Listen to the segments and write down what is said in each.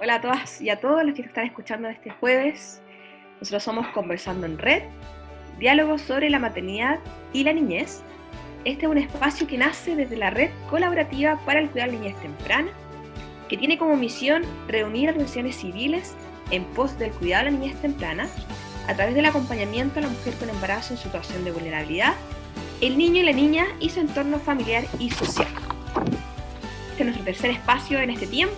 Hola a todas y a todos los que están escuchando este jueves. Nosotros somos Conversando en Red, diálogos sobre la maternidad y la niñez. Este es un espacio que nace desde la Red Colaborativa para el Cuidado de la Niñez Temprana, que tiene como misión reunir organizaciones civiles en pos del cuidado de la niñez temprana a través del acompañamiento a la mujer con embarazo en situación de vulnerabilidad, el niño y la niña y su entorno familiar y social. Este es nuestro tercer espacio en este tiempo.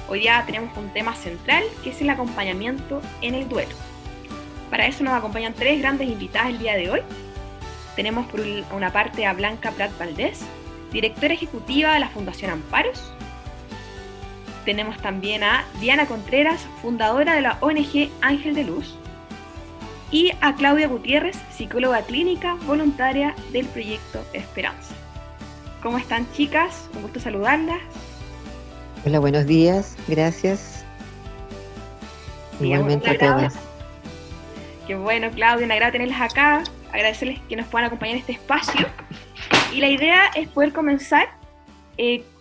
Hoy día tenemos un tema central que es el acompañamiento en el duelo. Para eso nos acompañan tres grandes invitadas el día de hoy. Tenemos por una parte a Blanca Prat Valdés, directora ejecutiva de la Fundación Amparos. Tenemos también a Diana Contreras, fundadora de la ONG Ángel de Luz. Y a Claudia Gutiérrez, psicóloga clínica voluntaria del proyecto Esperanza. ¿Cómo están, chicas? Un gusto saludarlas. Hola, buenos días, gracias. Igualmente a todas. Qué bueno, Claudia, un agrado tenerlas acá, agradecerles que nos puedan acompañar en este espacio. Y la idea es poder comenzar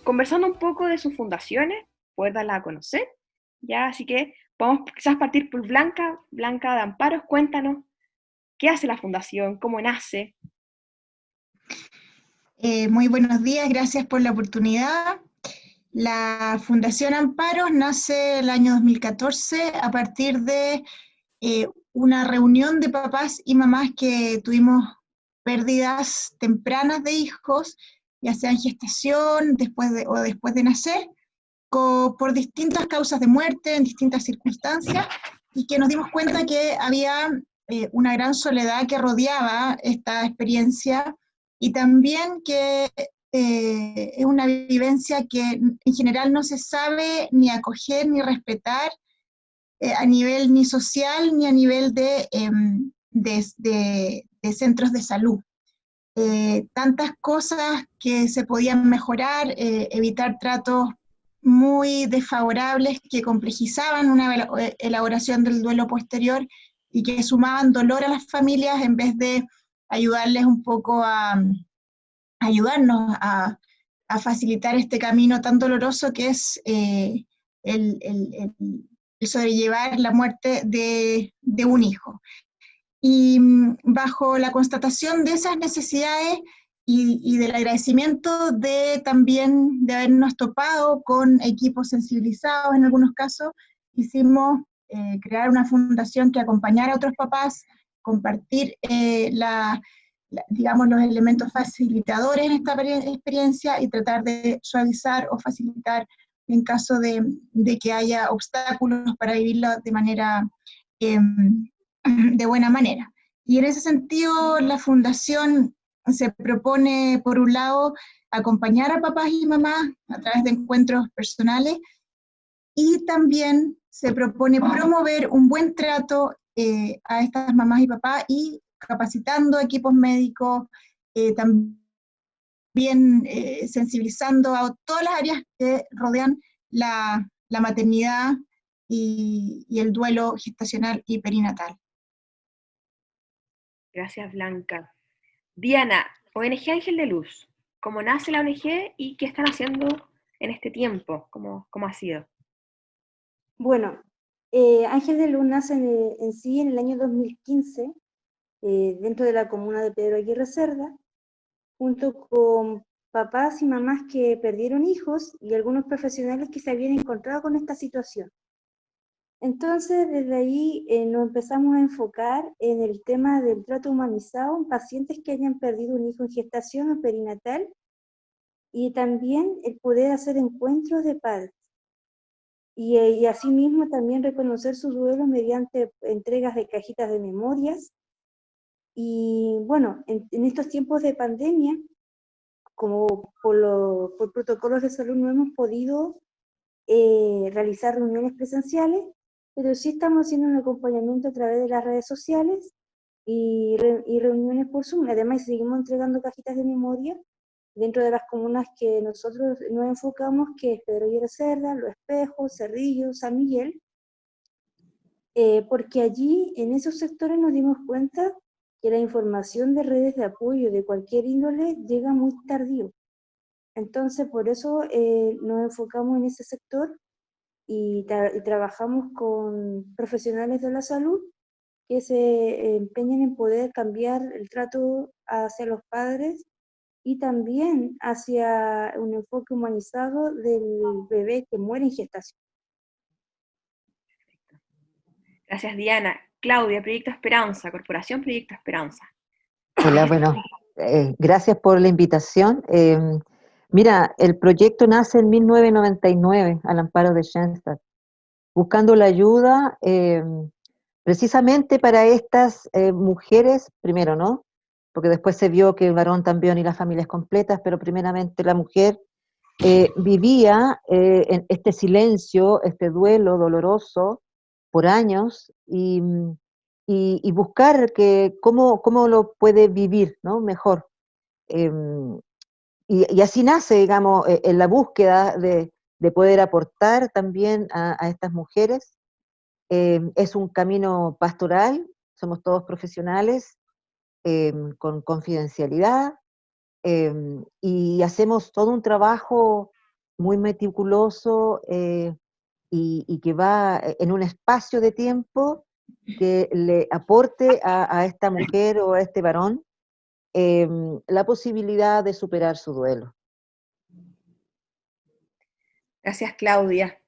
conversando un poco de sus fundaciones, poder darlas a conocer, ¿ya? Así que podemos quizás partir por Blanca de Amparos. Cuéntanos, ¿qué hace la fundación? ¿Cómo nace? Muy buenos días, gracias por la oportunidad. La Fundación Amparos nace el año 2014 a partir de una reunión de papás y mamás que tuvimos pérdidas tempranas de hijos, ya sea en gestación o después de nacer, por distintas causas de muerte, en distintas circunstancias, y que nos dimos cuenta que había una gran soledad que rodeaba esta experiencia, y también que es una vivencia que en general no se sabe ni acoger ni respetar a nivel ni social ni a nivel de centros de salud. Tantas cosas que se podían mejorar, evitar tratos muy desfavorables que complejizaban una elaboración del duelo posterior y que sumaban dolor a las familias en vez de ayudarles un poco a ayudarnos a facilitar este camino tan doloroso que es el sobrellevar la muerte de un hijo. Y bajo la constatación de esas necesidades y del agradecimiento de también de habernos topado con equipos sensibilizados en algunos casos, quisimos crear una fundación que acompañara a otros papás, compartir digamos, los elementos facilitadores en esta experiencia y tratar de suavizar o facilitar en caso de que haya obstáculos para vivirlo de manera de buena manera. Y en ese sentido, la Fundación se propone, por un lado, acompañar a papás y mamás a través de encuentros personales, y también se propone promover un buen trato a estas mamás y papás, y capacitando equipos médicos, también sensibilizando a todas las áreas que rodean la maternidad y el duelo gestacional y perinatal. Gracias, Blanca. Diana, ONG Ángel de Luz. ¿Cómo nace la ONG y qué están haciendo en este tiempo? ¿Cómo ha sido? Bueno, Ángel de Luz nace en sí en el año 2015, dentro de la comuna de Pedro Aguirre Cerda, junto con papás y mamás que perdieron hijos y algunos profesionales que se habían encontrado con esta situación. Entonces, desde ahí nos empezamos a enfocar en el tema del trato humanizado en pacientes que hayan perdido un hijo en gestación o perinatal, y también el poder hacer encuentros de padres. Y asimismo también reconocer su duelo mediante entregas de cajitas de memorias. Y bueno, en estos tiempos de pandemia, como por protocolos de salud no hemos podido realizar reuniones presenciales, pero sí estamos haciendo un acompañamiento a través de las redes sociales y reuniones por Zoom. Además, seguimos entregando cajitas de memoria dentro de las comunas que nosotros nos enfocamos, que es Pedro Aguirre Cerda, Los Espejos, Cerrillo, San Miguel, porque allí, en esos sectores, nos dimos cuenta que la información de redes de apoyo de cualquier índole llega muy tardío. Entonces, por eso nos enfocamos en ese sector, y trabajamos con profesionales de la salud que se empeñen en poder cambiar el trato hacia los padres y también hacia un enfoque humanizado del bebé que muere en gestación. Gracias, Diana. Claudia, Proyecto Esperanza, Corporación Proyecto Esperanza. Hola, bueno, gracias por la invitación. Mira, el proyecto nace en 1999 al amparo de Schoenstatt, buscando la ayuda precisamente para estas mujeres, primero, ¿no? Porque después se vio que el varón también y las familias completas, pero primeramente la mujer vivía en este silencio, este duelo doloroso por años y buscar cómo lo puede vivir, ¿no? Mejor. Y así nace, digamos, en la búsqueda de poder aportar también a estas mujeres. Es un camino pastoral, somos todos profesionales, con confidencialidad, y hacemos todo un trabajo muy meticuloso y que va en un espacio de tiempo que le aporte a esta mujer o a este varón la posibilidad de superar su duelo. Gracias, Claudia.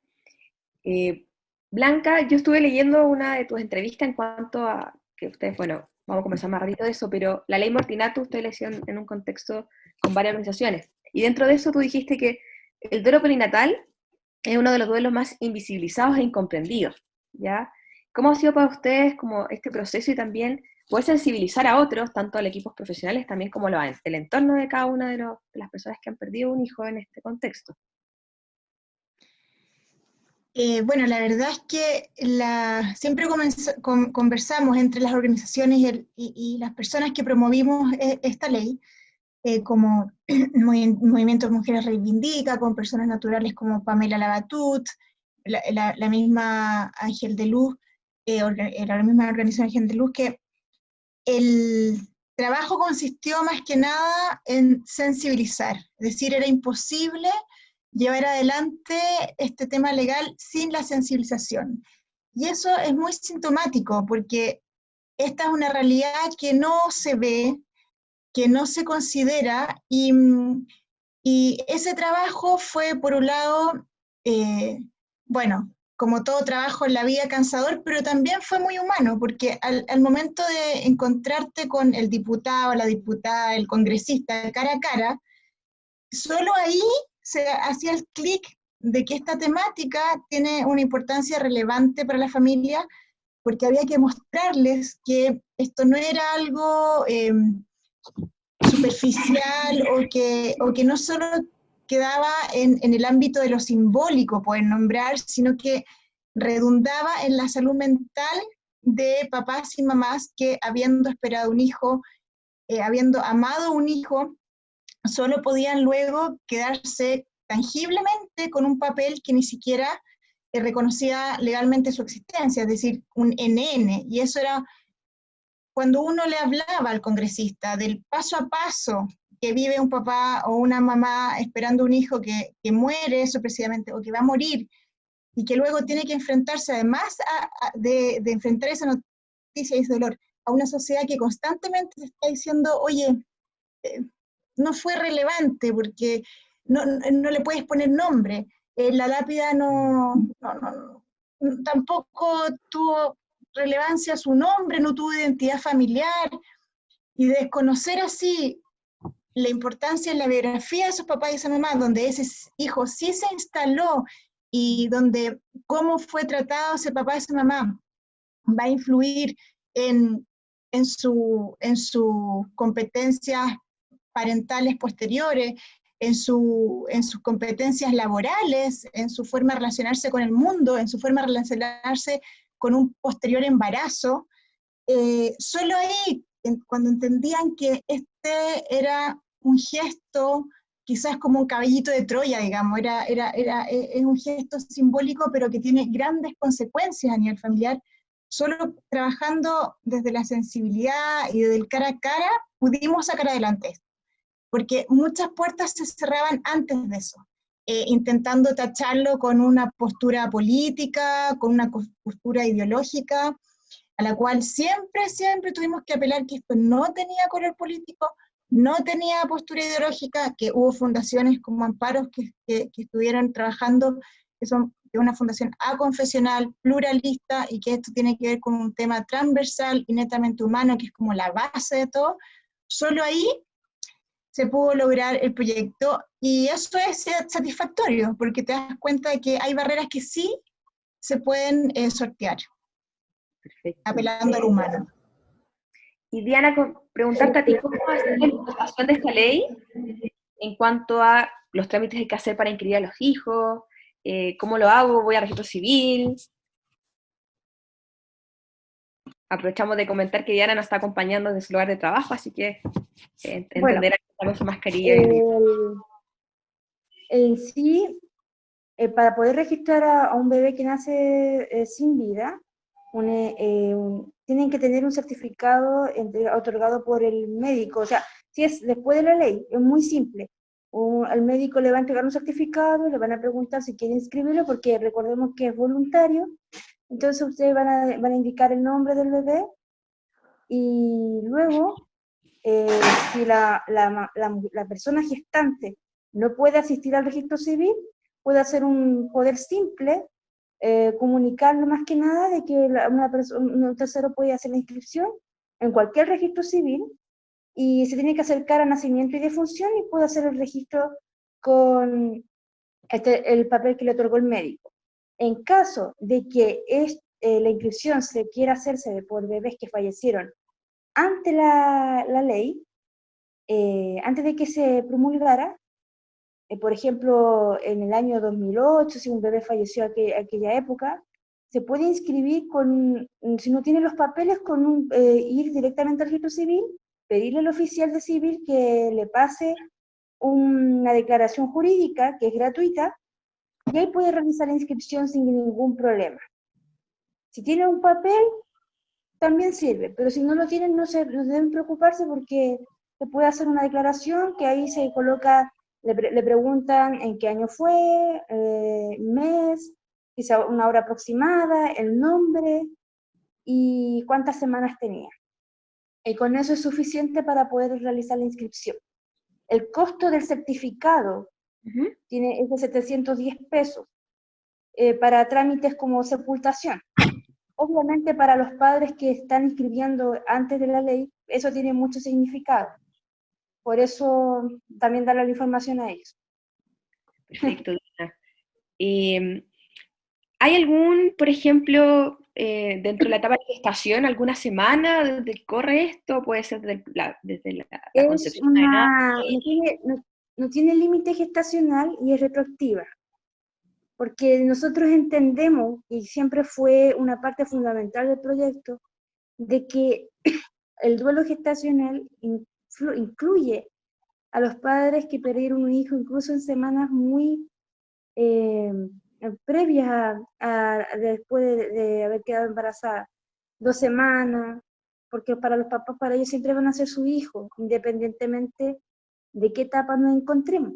Blanca, yo estuve leyendo una de tus entrevistas en cuanto a que ustedes, bueno, vamos a conversar más ratito de eso, pero la ley Mortinato ustedes la hicieron en un contexto con varias organizaciones. Y dentro de eso tú dijiste que el duelo perinatal es uno de los duelos más invisibilizados e incomprendidos, ¿ya? ¿Cómo ha sido para ustedes como este proceso y también poder sensibilizar a otros, tanto a los equipos profesionales también como el entorno de cada una de las personas que han perdido un hijo en este contexto? Bueno, la verdad es que siempre conversamos entre las organizaciones y las personas que promovimos esta ley, como Movimiento Mujeres Reivindica, con personas naturales como Pamela Labatut, la misma Ángel de Luz, la misma organización Ángel de Luz, que el trabajo consistió más que nada en sensibilizar, es decir, era imposible llevar adelante este tema legal sin la sensibilización. Y eso es muy sintomático, porque esta es una realidad que no se ve, que no se considera, y ese trabajo fue, por un lado, bueno, como todo trabajo en la vida, cansador, pero también fue muy humano, porque al momento de encontrarte con el diputado, la diputada, el congresista, cara a cara, solo ahí se hacía el clic de que esta temática tiene una importancia relevante para la familia, porque había que mostrarles que esto no era algo superficial o que no solo quedaba en el ámbito de lo simbólico, poder nombrar, sino que redundaba en la salud mental de papás y mamás que habiendo esperado un hijo, habiendo amado un hijo, solo podían luego quedarse tangiblemente con un papel que ni siquiera reconocía legalmente su existencia, es decir, un NN, y eso era cuando uno le hablaba al congresista del paso a paso que vive un papá o una mamá esperando un hijo que muere sorpresivamente o que va a morir, y que luego tiene que enfrentarse, además de enfrentar esa noticia y ese dolor, a una sociedad que constantemente te está diciendo, oye, no fue relevante porque no le puedes poner nombre, la lápida tampoco tuvo relevancia su nombre, no tuvo identidad familiar, y desconocer así la importancia en la biografía de esos papás y esa mamá, donde ese hijo sí se instaló y donde cómo fue tratado ese papá y esa mamá va a influir en sus competencias parentales posteriores, en sus competencias laborales, en su forma de relacionarse con el mundo, en su forma de relacionarse con un posterior embarazo. Solo ahí, cuando entendían que este era un gesto, quizás como un caballito de Troya, digamos, es un gesto simbólico, pero que tiene grandes consecuencias a nivel familiar, solo trabajando desde la sensibilidad y desde el cara a cara, pudimos sacar adelante esto, porque muchas puertas se cerraban antes de eso. intentando tacharlo con una postura política, con una postura ideológica, a la cual siempre, siempre tuvimos que apelar que esto no tenía color político, no tenía postura ideológica, que hubo fundaciones como Amparos que estuvieron trabajando, que son de una fundación aconfesional, pluralista, y que esto tiene que ver con un tema transversal y netamente humano, que es como la base de todo. Solo ahí se pudo lograr el proyecto, y eso es satisfactorio, porque te das cuenta de que hay barreras que sí se pueden sortear, Perfecto. apelando al humano. Y Diana, preguntarte a ti, ¿cómo va a ser la implementación de esta ley en cuanto a los trámites que hay que hacer para inscribir a los hijos? ¿Cómo lo hago? ¿Voy a registro civil? Aprovechamos de comentar que Diana nos está acompañando desde su lugar de trabajo, así que entenderá que está con su mascarilla. En sí, para poder registrar a un bebé que nace sin vida, tienen que tener un certificado otorgado por el médico. O sea, si es después de la ley, es muy simple. El médico le va a entregar un certificado, le van a preguntar si quiere inscribirlo, porque recordemos que es voluntario. Entonces ustedes van a indicar el nombre del bebé, y luego, si la persona gestante no puede asistir al registro civil, puede hacer un poder simple, comunicarlo más que nada de que un tercero puede hacer la inscripción en cualquier registro civil, y se tiene que acercar a nacimiento y defunción y puede hacer el registro con el papel que le otorgó el médico. En caso de que la inscripción se quiera hacerse por bebés que fallecieron ante la ley, antes de que se promulgara, por ejemplo, en el año 2008, si un bebé falleció aquella época, se puede inscribir si no tiene los papeles, ir directamente al registro civil, pedirle al oficial de civil que le pase una declaración jurídica que es gratuita, y ahí puede realizar la inscripción sin ningún problema. Si tiene un papel, también sirve, pero si no lo tienen, no deben preocuparse, porque se puede hacer una declaración que ahí se coloca, le preguntan en qué año fue, mes, quizá una hora aproximada, el nombre y cuántas semanas tenía. Y con eso es suficiente para poder realizar la inscripción. El costo del certificado es de 710 pesos para trámites como sepultación. Obviamente para los padres que están inscribiendo antes de la ley, eso tiene mucho significado. Por eso también darle la información a ellos. Perfecto, Diana. ¿Hay algún, por ejemplo, dentro de la etapa de gestación, alguna semana desde que corre esto? Puede ser desde la concepción. No tiene límite gestacional y es retroactiva, porque nosotros entendemos, y siempre fue una parte fundamental del proyecto, de que el duelo gestacional incluye a los padres que perdieron un hijo incluso en semanas muy previas después de haber quedado embarazada, 2 semanas, porque para los papás, para ellos siempre van a ser su hijo, independientemente de qué etapa nos encontremos.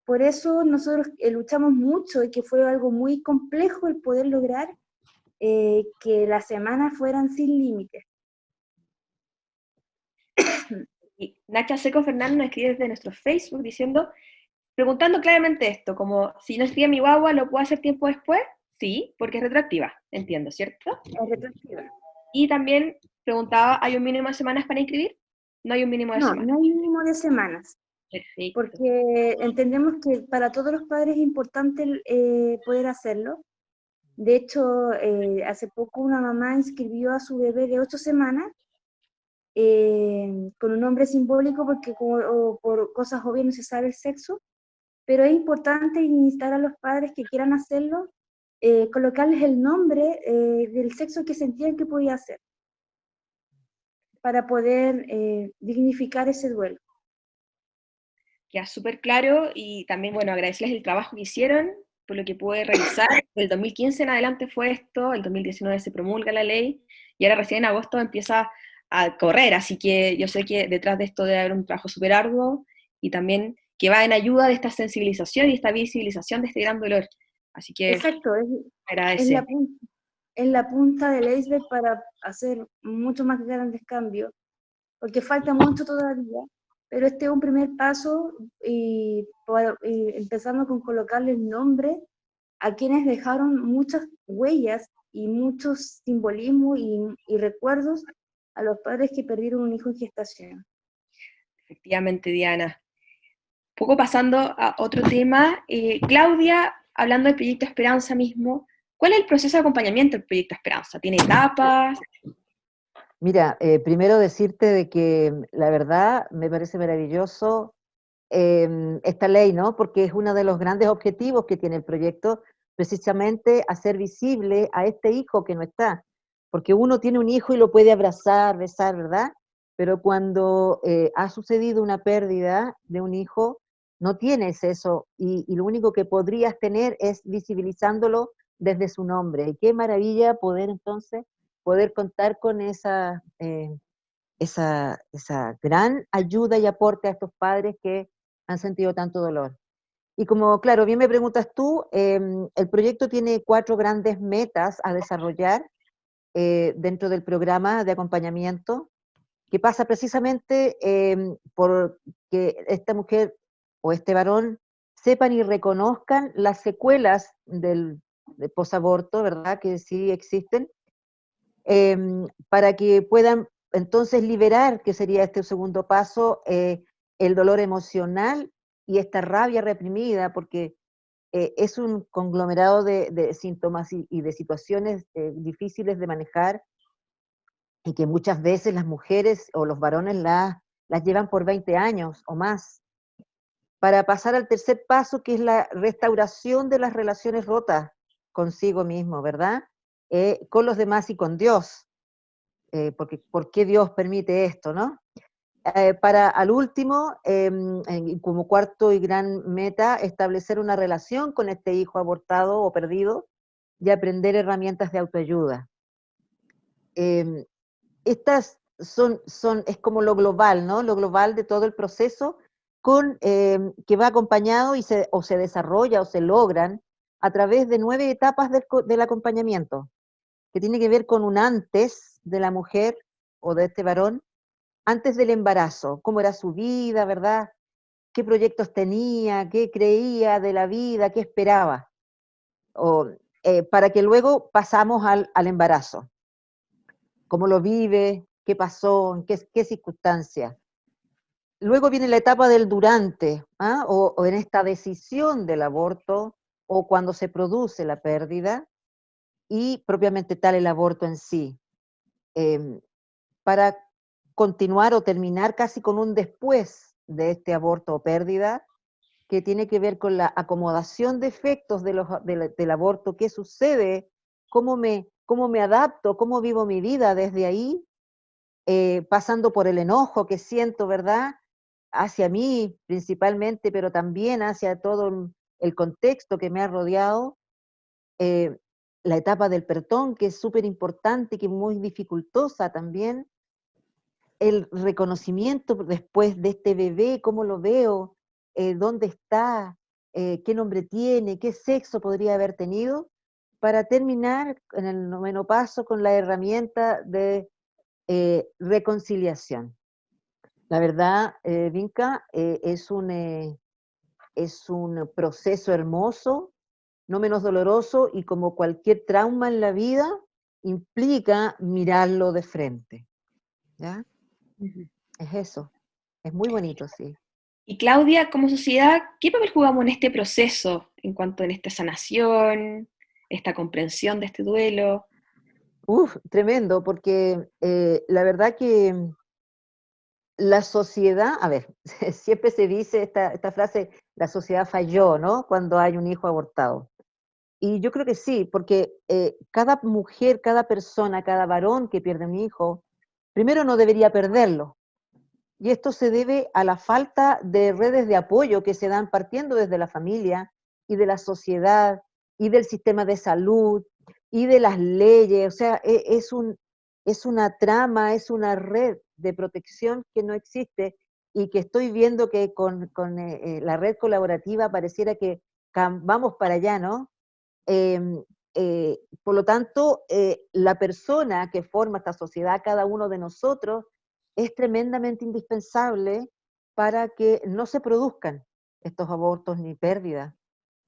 Por eso nosotros luchamos mucho, y que fue algo muy complejo el poder lograr que las semanas fueran sin límites. Y Nacha Seco Fernández nos escribe desde nuestro Facebook preguntando claramente esto, como si no escribe mi guagua, ¿lo puedo hacer tiempo después? Sí, porque es retroactiva, entiendo, ¿cierto? Es retroactiva. Y también preguntaba, ¿hay un mínimo de semanas para inscribir? No hay un mínimo de semanas. No hay mínimo de semanas. Perfecto. Porque entendemos que para todos los padres es importante poder hacerlo. De hecho, hace poco una mamá inscribió a su bebé de 8 semanas con un nombre simbólico, porque por cosas obvias no se sabe el sexo, pero es importante instar a los padres que quieran hacerlo, colocarles el nombre del sexo que sentían que podía hacer, para poder dignificar ese duelo. Queda súper claro, y también, bueno, agradecerles el trabajo que hicieron, por lo que pude revisar. Del 2015 en adelante fue esto, el 2019 se promulga la ley, y ahora recién en agosto empieza a correr, así que yo sé que detrás de esto debe haber un trabajo súper arduo, y también que va en ayuda de esta sensibilización y esta visibilización de este gran dolor. Así que Exacto, es agradece. es la punta del iceberg para hacer mucho más grandes cambios, porque falta mucho todavía, pero este es un primer paso y empezando con colocarle el nombre a quienes dejaron muchas huellas y muchos simbolismos y recuerdos a los padres que perdieron un hijo en gestación. Efectivamente, Diana. Poco pasando a otro tema, Claudia, hablando del Proyecto Esperanza mismo, ¿cuál es el proceso de acompañamiento del Proyecto Esperanza? ¿Tiene etapas? Mira, primero decirte de que la verdad me parece maravilloso esta ley, ¿no? Porque es uno de los grandes objetivos que tiene el proyecto, precisamente hacer visible a este hijo que no está. Porque uno tiene un hijo y lo puede abrazar, besar, ¿verdad? Pero cuando ha sucedido una pérdida de un hijo, no tienes eso, y lo único que podrías tener es visibilizándolo desde su nombre. Y qué maravilla poder entonces, poder contar con esa gran ayuda y aporte a estos padres que han sentido tanto dolor. Y como, claro, bien me preguntas tú, el proyecto tiene 4 grandes metas a desarrollar dentro del programa de acompañamiento, que pasa precisamente por que esta mujer o este varón sepan y reconozcan las secuelas del posaborto, ¿verdad? Que sí existen, para que puedan entonces liberar, que sería este segundo paso, el dolor emocional y esta rabia reprimida, porque es un conglomerado de síntomas y de situaciones difíciles de manejar y que muchas veces las mujeres o los varones las llevan por 20 años o más, para pasar al tercer paso, que es la restauración de las relaciones rotas consigo mismo, ¿verdad? Con los demás y con Dios. Porque ¿por qué Dios permite esto, no? Para al último, como cuarto y gran meta, establecer una relación con este hijo abortado o perdido y aprender herramientas de autoayuda. Estas es como lo global, ¿no? Lo global de todo el proceso que va acompañado o se desarrolla o se logran a través de 9 etapas del acompañamiento, que tiene que ver con un antes de la mujer o de este varón, antes del embarazo, cómo era su vida, ¿verdad? ¿Qué proyectos tenía? ¿Qué creía de la vida? ¿Qué esperaba? Para que luego pasamos al embarazo. ¿Cómo lo vive? ¿Qué pasó? ¿En qué circunstancias? Luego viene la etapa del durante, ¿ah? O en esta decisión del aborto, o cuando se produce la pérdida, y propiamente tal el aborto en sí. Para continuar o terminar casi con un después de este aborto o pérdida, que tiene que ver con la acomodación de efectos del aborto, qué sucede, cómo me adapto, cómo vivo mi vida desde ahí, pasando por el enojo que siento, ¿verdad? Hacia mí principalmente, pero también hacia todo el contexto que me ha rodeado, eh, la etapa del perdón, que es súper importante, que es muy dificultosa también, el reconocimiento después de este bebé, cómo lo veo, dónde está, qué nombre tiene, qué sexo podría haber tenido, para terminar en el 9º paso con la herramienta de reconciliación. La verdad, Vinca, es un proceso hermoso, no menos doloroso, y como cualquier trauma en la vida, implica mirarlo de frente. ¿Ya? Es eso. Es muy bonito, sí. Y Claudia, como sociedad, ¿qué papel jugamos en este proceso en cuanto a esta sanación, esta comprensión de este duelo? Uf, tremendo, porque la verdad que la sociedad, a ver, siempre se dice esta frase, la sociedad falló, ¿no? Cuando hay un hijo abortado. Y yo creo que sí, porque cada mujer, cada persona, cada varón que pierde un hijo, primero no debería perderlo. Y esto se debe a la falta de redes de apoyo que se dan partiendo desde la familia y de la sociedad y del sistema de salud y de las leyes. O sea, es una trama, es una red de protección que no existe y que estoy viendo que con la red colaborativa pareciera que vamos para allá, ¿no? Por lo tanto, la persona que forma esta sociedad, cada uno de nosotros, es tremendamente indispensable para que no se produzcan estos abortos ni pérdidas,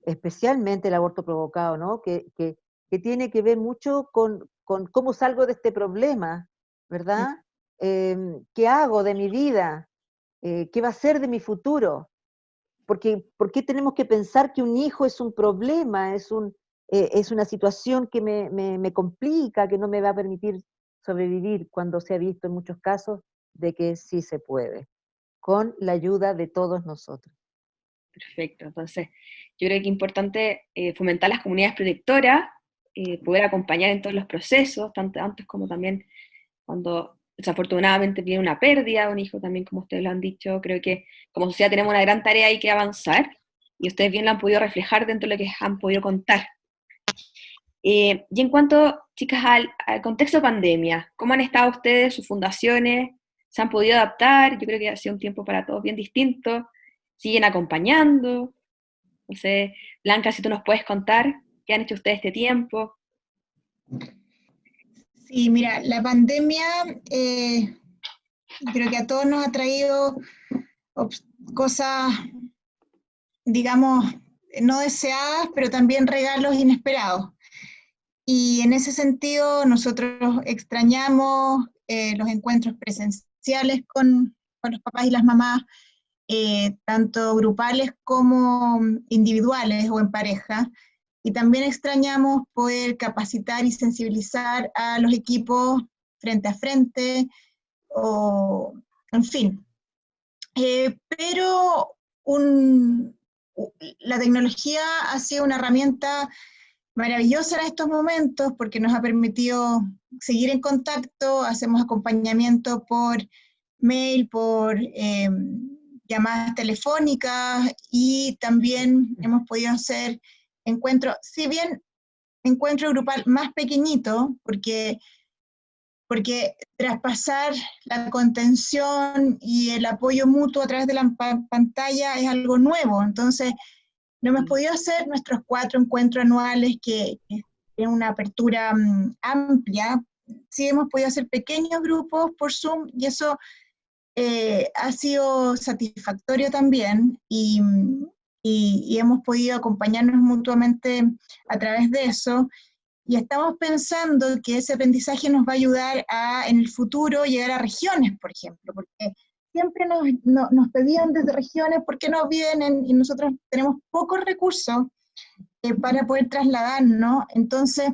especialmente el aborto provocado, ¿no? Que tiene que ver mucho con cómo salgo de este problema, ¿verdad? ¿Qué hago de mi vida? ¿Qué va a ser de mi futuro? Porque, ¿por qué tenemos que pensar que un hijo es un problema, es una situación que me complica, que no me va a permitir sobrevivir, cuando se ha visto en muchos casos de que sí se puede, con la ayuda de todos nosotros? Perfecto, entonces yo creo que es importante fomentar las comunidades protectoras, poder acompañar en todos los procesos, tanto antes como también cuando desafortunadamente viene una pérdida, un hijo también, como ustedes lo han dicho. Creo que como sociedad tenemos una gran tarea ahí que avanzar, y ustedes bien lo han podido reflejar dentro de lo que han podido contar. Y en cuanto, chicas, al contexto de pandemia, ¿cómo han estado ustedes, sus fundaciones? ¿Se han podido adaptar? Yo creo que ha sido un tiempo para todos bien distinto. ¿Siguen acompañando? No sé, Blanca, si tú nos puedes contar qué han hecho ustedes este tiempo. Sí, mira, la pandemia creo que a todos nos ha traído cosas, digamos, no deseadas, pero también regalos inesperados. Y en ese sentido, nosotros extrañamos los encuentros presenciales con los papás y las mamás, tanto grupales como individuales o en pareja. Y también extrañamos poder capacitar y sensibilizar a los equipos frente a frente, o en fin. Pero la tecnología ha sido una herramienta maravillosa en estos momentos porque nos ha permitido seguir en contacto, hacemos acompañamiento por mail, por llamadas telefónicas, y también hemos podido hacer encuentros, si bien encuentro grupal más pequeñito, porque traspasar la contención y el apoyo mutuo a través de la pantalla es algo nuevo. Entonces, no hemos podido hacer nuestros 4 encuentros anuales, que tienen una apertura amplia. Sí hemos podido hacer pequeños grupos por Zoom, y eso ha sido satisfactorio también, y hemos podido acompañarnos mutuamente a través de eso. Y estamos pensando que ese aprendizaje nos va a ayudar a, en el futuro, llegar a regiones, por ejemplo, porque siempre nos pedían desde regiones por qué no vienen, y nosotros tenemos pocos recursos para poder trasladarnos. Entonces,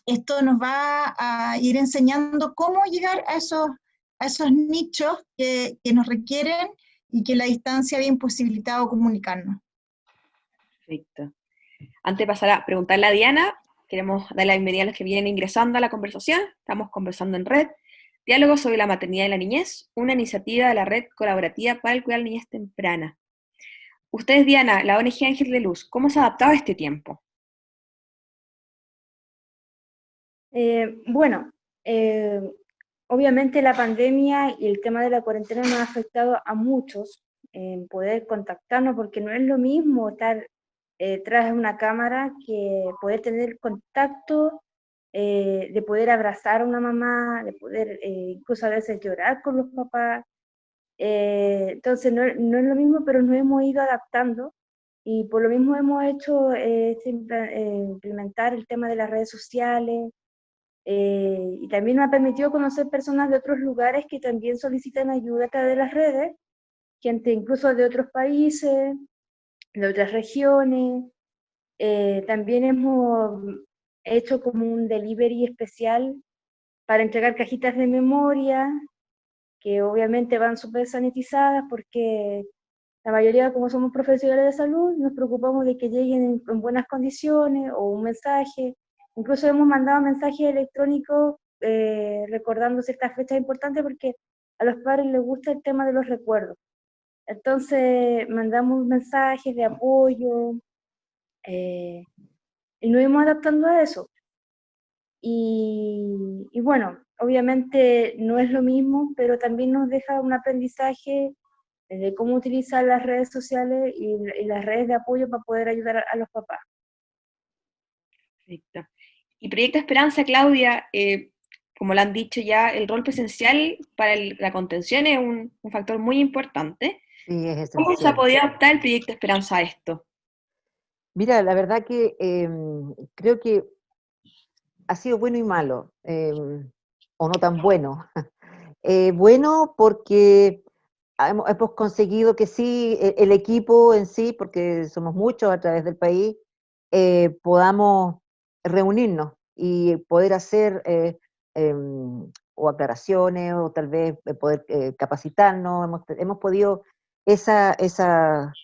esto nos va a ir enseñando cómo llegar a esos nichos que nos requieren y que la distancia había imposibilitado comunicarnos. Perfecto. Antes de pasar a preguntarle a Diana, queremos dar la bienvenida a los que vienen ingresando a la conversación. Estamos conversando en Red, Diálogos sobre la maternidad y la niñez, una iniciativa de la Red Colaborativa para el Cuidado de la Niñez Temprana. Ustedes, Diana, la ONG Ángel de Luz, ¿cómo se ha adaptado a este tiempo? Bueno, obviamente la pandemia y el tema de la cuarentena nos ha afectado a muchos en poder contactarnos, porque no es lo mismo estar tras una cámara que poder tener contacto, de poder abrazar a una mamá, de poder incluso a veces llorar con los papás. Entonces no es lo mismo, pero nos hemos ido adaptando, y por lo mismo hemos hecho implementar el tema de las redes sociales. Y también me ha permitido conocer personas de otros lugares que también solicitan ayuda a través de las redes, gente incluso de otros países, de otras regiones. También hemos hecho como un delivery especial para entregar cajitas de memoria, que obviamente van súper sanitizadas, porque la mayoría, como somos profesionales de salud, nos preocupamos de que lleguen en buenas condiciones, o un mensaje. Incluso hemos mandado mensajes electrónicos recordando ciertas fechas importantes, porque a los padres les gusta el tema de los recuerdos. Entonces mandamos mensajes de apoyo, y nos íbamos adaptando a eso. Y bueno, obviamente no es lo mismo, pero también nos deja un aprendizaje de cómo utilizar las redes sociales y las redes de apoyo para poder ayudar a los papás. Perfecto. Y Proyecto Esperanza, Claudia, como lo han dicho ya, el rol presencial para la contención es un factor muy importante. Sí, es ¿Cómo se ha esencial. podido adaptar el Proyecto Esperanza a esto? Mira, la verdad que creo que ha sido bueno y malo, o no tan bueno. Bueno porque hemos conseguido que sí, el equipo en sí, porque somos muchos a través del país, podamos reunirnos y poder hacer o aclaraciones o tal vez poder capacitarnos. Hemos podido ya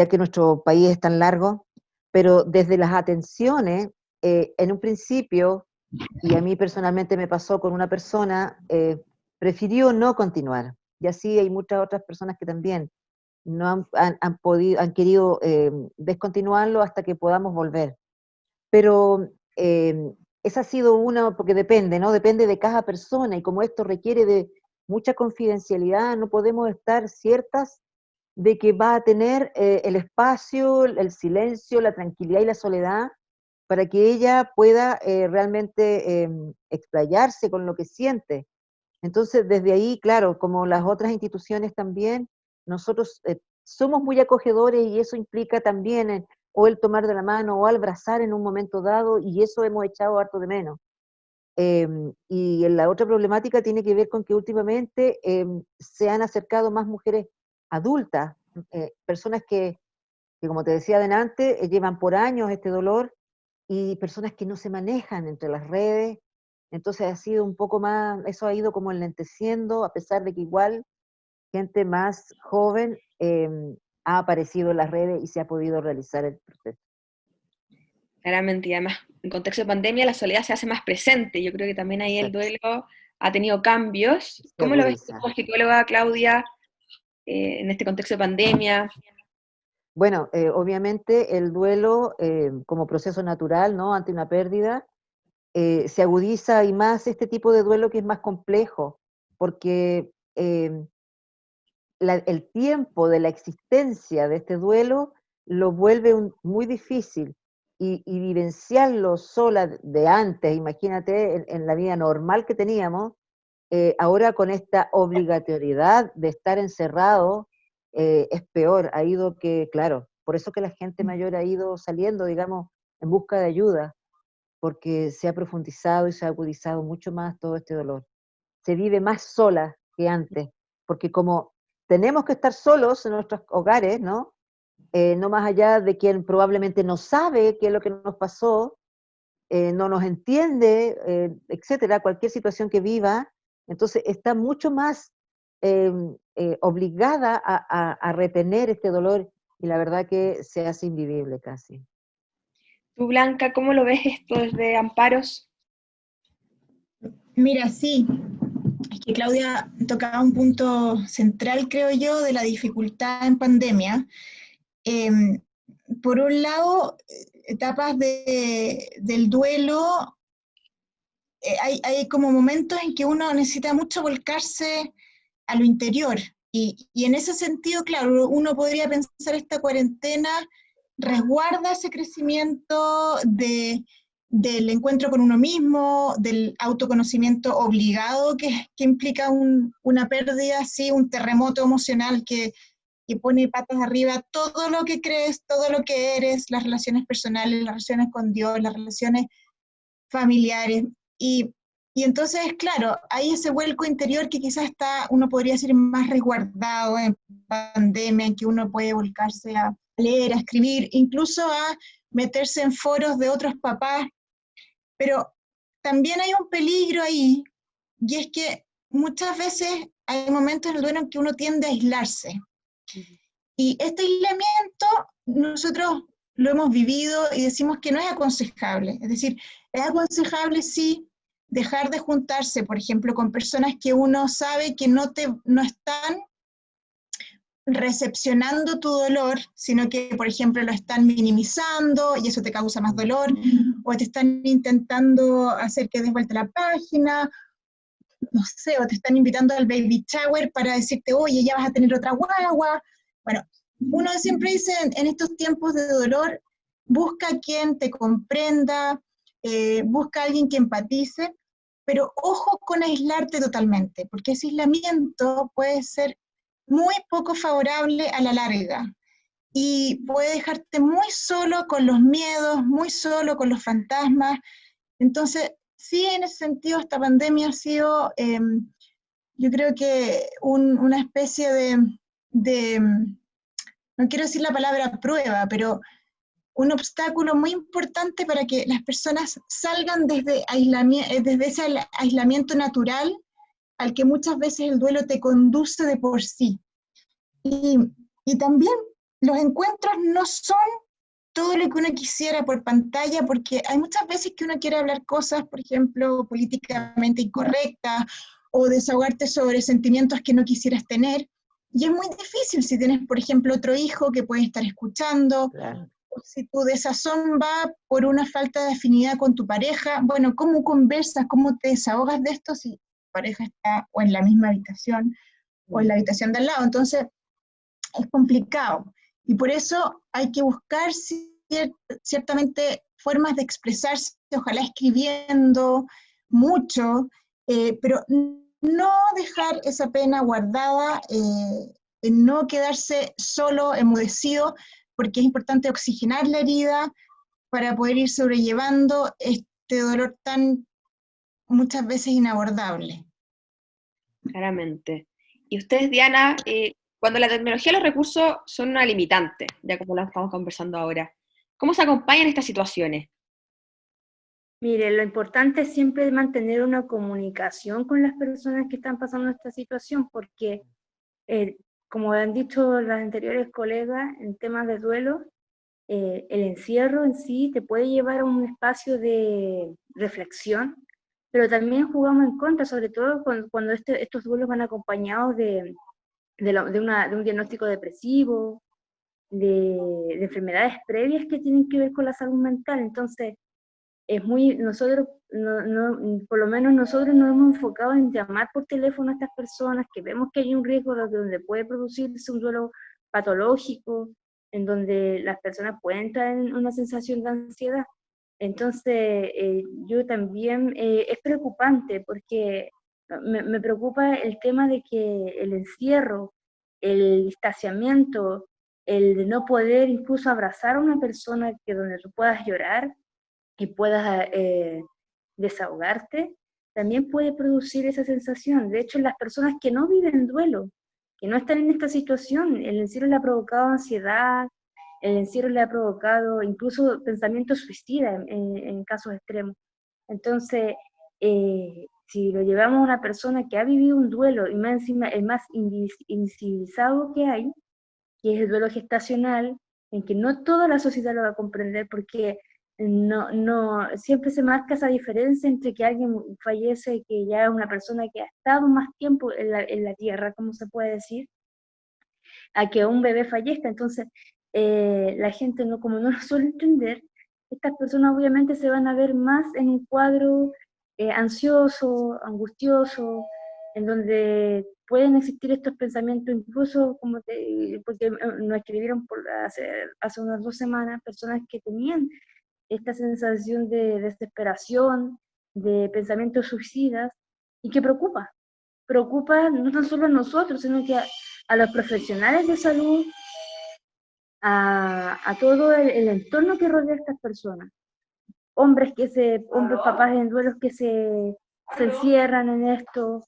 que nuestro país es tan largo, pero desde las atenciones, en un principio, y a mí personalmente me pasó con una persona, prefirió no continuar. Y así hay muchas otras personas que también no han querido descontinuarlo hasta que podamos volver. Pero esa ha sido una, porque depende, ¿no? Depende de cada persona, y como esto requiere de mucha confidencialidad, no podemos estar ciertas de que va a tener el espacio, el silencio, la tranquilidad y la soledad para que ella pueda realmente explayarse con lo que siente. Entonces, desde ahí, claro, como las otras instituciones también, nosotros somos muy acogedores y eso implica también o el tomar de la mano o abrazar en un momento dado, y eso hemos echado harto de menos. Y la otra problemática tiene que ver con que últimamente se han acercado más mujeres adultas, personas que, como te decía adelante, llevan por años este dolor, y personas que no se manejan entre las redes. Entonces ha sido un poco más, eso ha ido como enlenteciendo, a pesar de que igual gente más joven ha aparecido en las redes y se ha podido realizar el proceso. Claramente, y además, en contexto de pandemia, la soledad se hace más presente. Yo creo que también ahí el Exacto. duelo ha tenido cambios. Se ¿Cómo lo ves tú agudiza. como psicóloga, Claudia, en este contexto de pandemia? Bueno, obviamente el duelo como proceso natural, ¿no? Ante una pérdida, se agudiza, y más este tipo de duelo que es más complejo, porque el tiempo de la existencia de este duelo lo vuelve muy difícil, y vivenciarlo sola de antes, imagínate, en la vida normal que teníamos, ahora con esta obligatoriedad de estar encerrado, es peor. Ha ido que, claro, por eso que la gente mayor ha ido saliendo, digamos, en busca de ayuda, porque se ha profundizado y se ha agudizado mucho más todo este dolor. Se vive más sola que antes, porque como tenemos que estar solos en nuestros hogares, ¿no? No más allá de quien probablemente no sabe qué es lo que nos pasó, no nos entiende, etcétera, cualquier situación que viva, entonces está mucho más obligada a retener este dolor, y la verdad que se hace invivible casi. Tú, Blanca, ¿cómo lo ves esto desde Amparos? Mira, sí, es que Claudia tocaba un punto central, creo yo, de la dificultad en pandemia. Eh, por un lado, etapas del duelo, hay como momentos en que uno necesita mucho volcarse a lo interior. Y en ese sentido, claro, uno podría pensar esta cuarentena resguarda ese crecimiento del encuentro con uno mismo, del autoconocimiento obligado que implica una pérdida, sí, un terremoto emocional que pone patas arriba todo lo que crees, todo lo que eres, las relaciones personales, las relaciones con Dios, las relaciones familiares. Y entonces, claro, hay ese vuelco interior que quizás está, uno podría decir, más resguardado en pandemia, en que uno puede volcarse a leer, a escribir, incluso a meterse en foros de otros papás. Pero también hay un peligro ahí, y es que muchas veces hay momentos en el duelo en que uno tiende a aislarse. Y este aislamiento nosotros lo hemos vivido y decimos que no es aconsejable. Es decir, es aconsejable sí dejar de juntarse, por ejemplo, con personas que uno sabe que no están recepcionando tu dolor, sino que, por ejemplo, lo están minimizando y eso te causa más dolor, o te están intentando hacer que des vuelta la página, no sé, o te están invitando al baby shower para decirte, oye, ya vas a tener otra guagua. Bueno, uno siempre dice en estos tiempos de dolor, busca a quien te comprenda, busca a alguien que empatice, pero ojo con aislarte totalmente, porque ese aislamiento puede ser muy poco favorable a la larga y puede dejarte muy solo con los miedos, muy solo con los fantasmas. Entonces, sí, en ese sentido, esta pandemia ha sido, yo creo que una especie de, no quiero decir la palabra prueba, pero un obstáculo muy importante para que las personas salgan desde ese aislamiento natural al que muchas veces el duelo te conduce de por sí. Y también los encuentros no son todo lo que uno quisiera por pantalla, porque hay muchas veces que uno quiere hablar cosas, por ejemplo, políticamente incorrectas, o desahogarte sobre sentimientos que no quisieras tener, y es muy difícil si tienes, por ejemplo, otro hijo que puede estar escuchando, Claro. o si tu desazón va por una falta de afinidad con tu pareja, bueno, ¿cómo conversas, cómo te desahogas de esto si tu pareja está o en la misma habitación, o en la habitación de al lado? Entonces, es complicado. Y por eso hay que buscar ciertamente formas de expresarse, ojalá escribiendo mucho, pero no dejar esa pena guardada, no quedarse solo, enmudecido, porque es importante oxigenar la herida para poder ir sobrellevando este dolor tan muchas veces inabordable. Claramente. Y ustedes, Diana, cuando la tecnología y los recursos son una limitante, ya como lo estamos conversando ahora, ¿cómo se acompañan estas situaciones? Mire, lo importante es siempre mantener una comunicación con las personas que están pasando esta situación, porque, como han dicho las anteriores colegas, en temas de duelo, el encierro en sí te puede llevar a un espacio de reflexión, pero también jugamos en contra, sobre todo cuando estos duelos van acompañados de un diagnóstico depresivo, de enfermedades previas que tienen que ver con la salud mental. Entonces, nosotros, por lo menos nosotros nos hemos enfocado en llamar por teléfono a estas personas que vemos que hay un riesgo donde puede producirse un duelo patológico, en donde las personas pueden entrar en una sensación de ansiedad. Entonces, yo también, es preocupante porque me preocupa el tema de que el encierro, el distanciamiento, el de no poder incluso abrazar a una persona que donde tú puedas llorar, y puedas desahogarte, también puede producir esa sensación. De hecho, las personas que no viven duelo, que no están en esta situación, el encierro le ha provocado ansiedad, el encierro le ha provocado incluso pensamientos suicidas en casos extremos. Entonces, si lo llevamos a una persona que ha vivido un duelo, y más encima el más invisibilizado que hay, que es el duelo gestacional, en que no toda la sociedad lo va a comprender porque siempre se marca esa diferencia entre que alguien fallece, que ya es una persona que ha estado más tiempo en la tierra, como se puede decir, a que un bebé fallezca. Entonces, la gente como no lo suele entender, estas personas obviamente se van a ver más en un cuadro ansioso, angustioso, en donde pueden existir estos pensamientos, incluso porque nos escribieron hace unas 2 semanas personas que tenían esta sensación de desesperación, de pensamientos suicidas, y que preocupa no tan solo a nosotros, sino que a los profesionales de salud, a todo el entorno que rodea a estas personas. Hombres papás en duelos que se encierran en esto,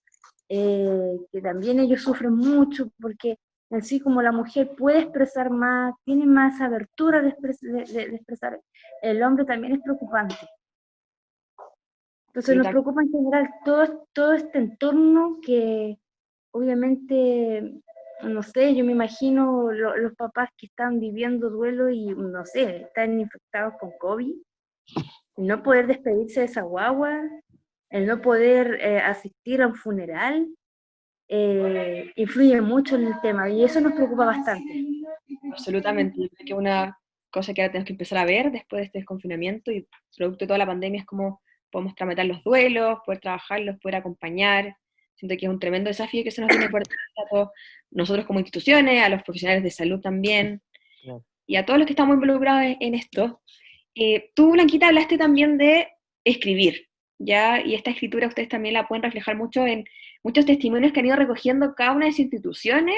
que también ellos sufren mucho, porque en sí como la mujer puede expresar más, tiene más abertura de expresar, el hombre también es preocupante. Entonces Sí, nos preocupa en general todo este entorno que obviamente, no sé, yo me imagino los papás que están viviendo duelo y, no sé, están infectados con COVID, el no poder despedirse de esa guagua, el no poder asistir a un funeral, influye mucho en el tema y eso nos preocupa bastante. absolutamente. Yo creo que una cosa que ahora tenemos que empezar a ver después de este desconfinamiento y producto de toda la pandemia es cómo podemos tramitar los duelos, poder trabajarlos, poder acompañar. Siento que es un tremendo desafío que se nos viene por delante a todos nosotros como instituciones, a los profesionales de salud también, Claro. y a todos los que estamos involucrados en esto. Tú, Blanquita, hablaste también de escribir, ¿ya? Y esta escritura ustedes también la pueden reflejar mucho en muchos testimonios que han ido recogiendo cada una de sus instituciones,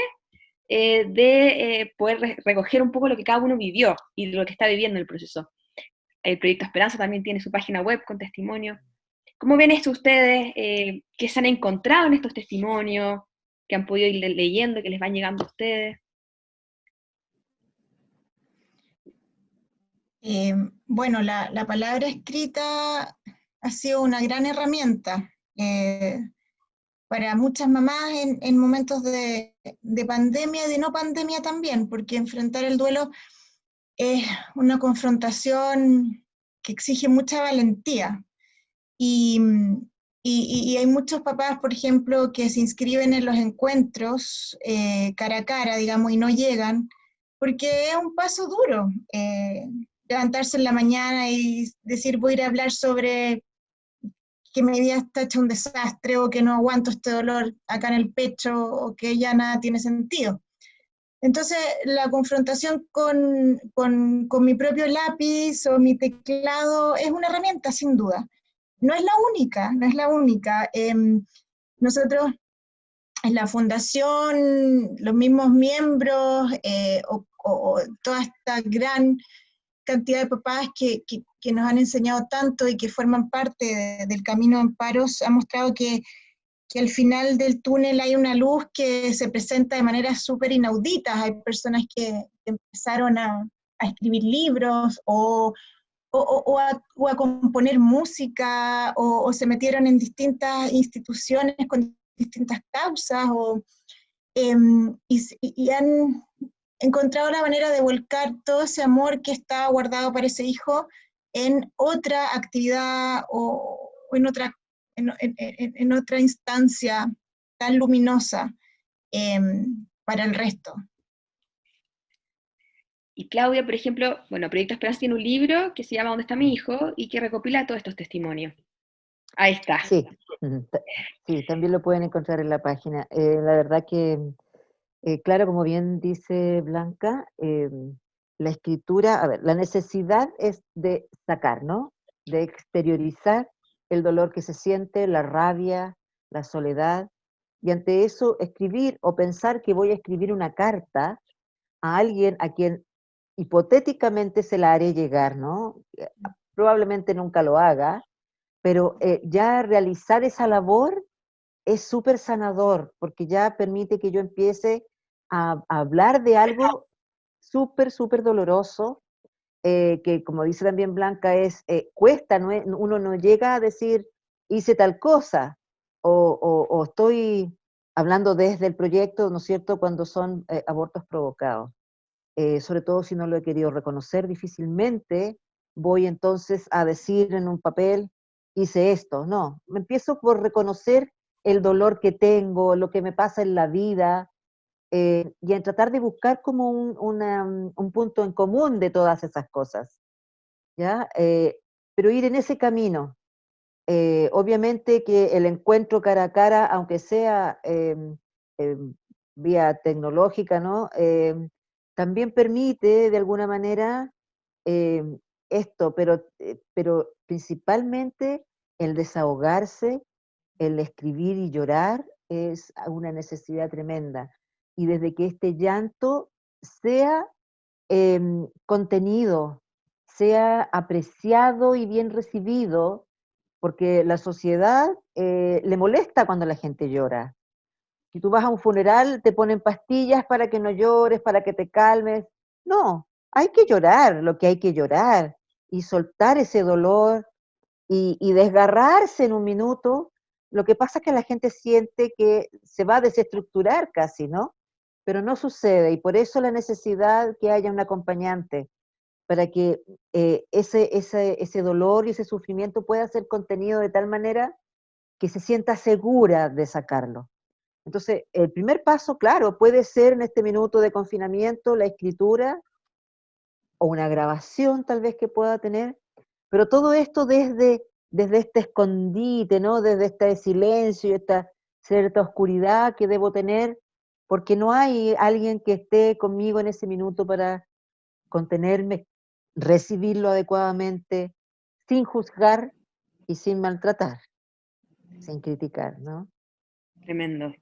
de poder recoger un poco lo que cada uno vivió y de lo que está viviendo en el proceso. El Proyecto Esperanza también tiene su página web con testimonios. ¿Cómo ven esto ustedes? ¿Qué se han encontrado en estos testimonios? ¿Que han podido ir leyendo, que les van llegando a ustedes? Bueno, la palabra escrita ha sido una gran herramienta para muchas mamás en momentos de pandemia y de no pandemia también, porque enfrentar el duelo es una confrontación que exige mucha valentía. Y, y hay muchos papás, por ejemplo, que se inscriben en los encuentros cara a cara, digamos, y no llegan, porque es un paso duro. Levantarse en la mañana y decir voy a ir a hablar sobre que mi vida está hecha un desastre, o que no aguanto este dolor acá en el pecho, o que ya nada tiene sentido. Entonces, la confrontación con mi propio lápiz o mi teclado es una herramienta, sin duda. No es la única, no es la única. Nosotros en la fundación, los mismos miembros, o toda esta gran cantidad de papás que nos han enseñado tanto y que forman parte del Camino de Amparos, ha mostrado que al final del túnel hay una luz que se presenta de manera súper inaudita. Hay personas que empezaron a escribir libros o a componer música, o se metieron en distintas instituciones con distintas causas, y han encontrado la manera de volcar todo ese amor que estaba guardado para ese hijo en otra actividad o en otra instancia tan luminosa para el resto. Y Claudia, por ejemplo, bueno, Proyecto Esperanza tiene un libro que se llama ¿Dónde está mi hijo? Y que recopila todos estos testimonios. Ahí está. Sí, sí, también lo pueden encontrar en la página. La verdad que, claro, como bien dice Blanca, la escritura, a ver, la necesidad es de sacar, ¿no? De exteriorizar el dolor que se siente, la rabia, la soledad, y ante eso escribir o pensar que voy a escribir una carta a alguien a quien hipotéticamente se la haré llegar, ¿no? Probablemente nunca lo haga, pero ya realizar esa labor es súper sanador, porque ya permite que yo empiece a hablar de algo súper, súper doloroso, que como dice también Blanca, cuesta, uno no llega a decir, hice tal cosa, o estoy hablando desde el proyecto, ¿no es cierto?, cuando son abortos provocados. Sobre todo si no lo he querido reconocer, difícilmente voy entonces a decir en un papel, hice esto. No, me empiezo por reconocer el dolor que tengo, lo que me pasa en la vida, y en tratar de buscar como un punto en común de todas esas cosas, ¿ya? Pero ir en ese camino. Obviamente que el encuentro cara a cara, aunque sea vía tecnológica, ¿no? También permite de alguna manera eh, esto, pero principalmente el desahogarse, el escribir y llorar es una necesidad tremenda. Y desde que este llanto sea contenido, sea apreciado y bien recibido, porque la sociedad le molesta cuando la gente llora. Si tú vas a un funeral, te ponen pastillas para que no llores, para que te calmes. No, hay que llorar lo que hay que llorar y soltar ese dolor y desgarrarse en un minuto. Lo que pasa es que la gente siente que se va a desestructurar casi, ¿no? Pero no sucede, y por eso la necesidad que haya un acompañante para que ese dolor y ese sufrimiento pueda ser contenido de tal manera que se sienta segura de sacarlo. Entonces, el primer paso, claro, puede ser en este minuto de confinamiento la escritura o una grabación tal vez que pueda tener, pero todo esto desde este escondite, ¿no? Desde este silencio y cierta oscuridad que debo tener, porque no hay alguien que esté conmigo en ese minuto para contenerme, recibirlo adecuadamente, sin juzgar y sin maltratar, sin criticar, ¿no? Tremendo.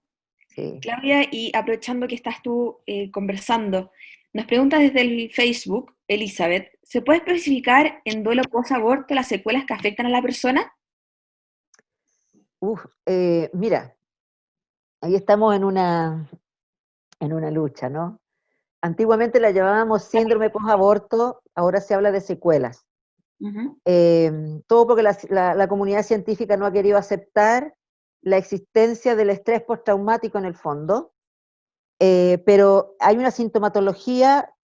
Sí. Claudia, y aprovechando que estás tú conversando, nos pregunta desde el Facebook, Elizabeth, ¿se puede especificar en duelo post-aborto las secuelas que afectan a la persona? Mira, ahí estamos en una lucha, ¿no? Antiguamente la llamábamos síndrome post-aborto, ahora se habla de secuelas. Ujú. Todo porque la comunidad científica no ha querido aceptar la existencia del estrés postraumático en el fondo, pero hay una sintomatología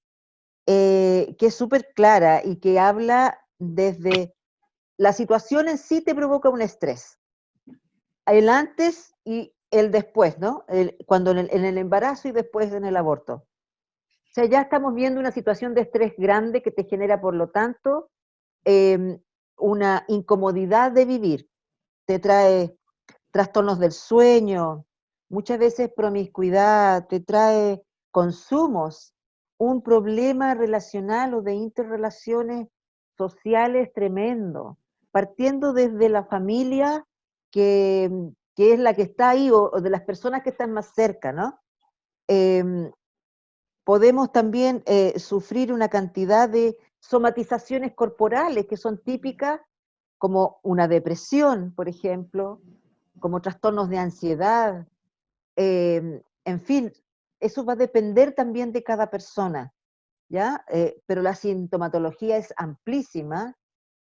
que es súper clara y que habla desde la situación en sí te provoca un estrés, el antes y el después, ¿no? Cuando en el embarazo y después en el aborto. O sea, ya estamos viendo una situación de estrés grande que te genera, por lo tanto, eh, una incomodidad de vivir. Te trae trastornos del sueño, muchas veces promiscuidad, te trae consumos, un problema relacional o de interrelaciones sociales tremendo, partiendo desde la familia que, que es la que está ahí o de las personas que están más cerca, ¿no? Eh, Podemos también sufrir una cantidad de somatizaciones corporales que son típicas, como una depresión, por ejemplo, como trastornos de ansiedad, en fin, eso va a depender también de cada persona, ¿ya? Pero la sintomatología es amplísima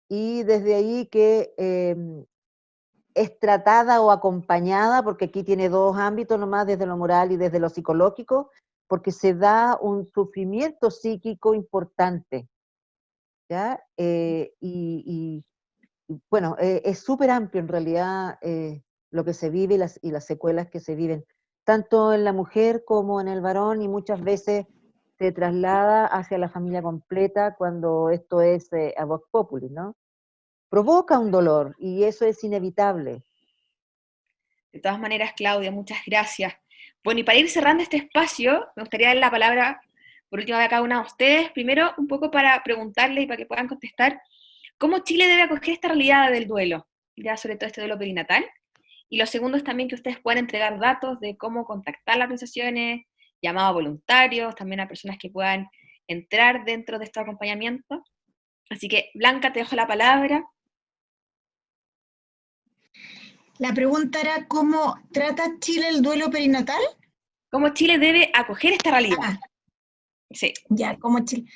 y desde ahí que es tratada o acompañada, porque aquí tiene dos ámbitos nomás, desde lo moral y desde lo psicológico, porque se da un sufrimiento psíquico importante, ¿ya? Bueno, es súper amplio en realidad lo que se vive y las secuelas que se viven, tanto en la mujer como en el varón, y muchas veces se traslada hacia la familia completa cuando esto es a vox populi, ¿no? Provoca un dolor y eso es inevitable. De todas maneras, Claudia, muchas gracias. Bueno, y para ir cerrando este espacio, me gustaría dar la palabra por última vez a cada una de ustedes. Primero, un poco para preguntarles y para que puedan contestar, ¿cómo Chile debe acoger esta realidad del duelo? Ya sobre todo este duelo perinatal. Y lo segundo es también que ustedes puedan entregar datos de cómo contactar las organizaciones, llamado a voluntarios, también a personas que puedan entrar dentro de estos acompañamientos. Así que, Blanca, te dejo la palabra. La pregunta era, ¿cómo trata Chile el duelo perinatal? ¿Cómo Chile debe acoger esta realidad? Ah, Sí. ya, ¿cómo Chile?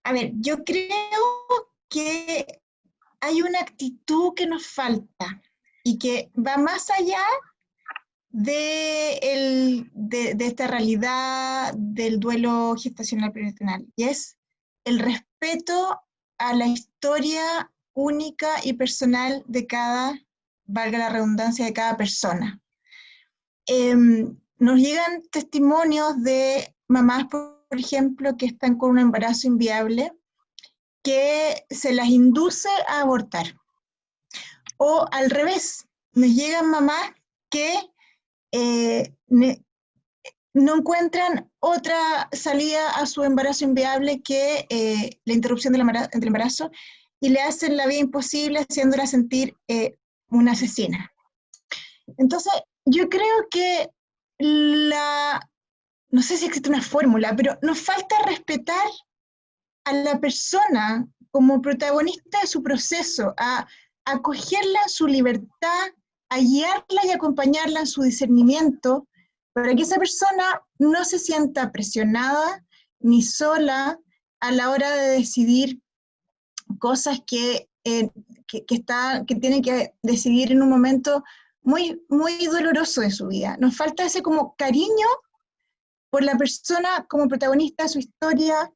A ver, yo creo que hay una actitud que nos falta y que va más allá de esta realidad del duelo gestacional perinatal, y es el respeto a la historia única y personal de cada, valga la redundancia, de cada persona. Nos llegan testimonios de mamás, por ejemplo, que están con un embarazo inviable, que se las induce a abortar. O al revés, nos llegan mamás que no encuentran otra salida a su embarazo inviable que la interrupción del embarazo, y le hacen la vida imposible haciéndola sentir una asesina. Entonces, yo creo que no sé si existe una fórmula, pero nos falta respetar a la persona como protagonista de su proceso, a acogerla en su libertad, a guiarla y acompañarla en su discernimiento, para que esa persona no se sienta presionada ni sola a la hora de decidir cosas que tiene que decidir en un momento muy, muy doloroso de su vida. Nos falta ese como cariño por la persona como protagonista de su historia,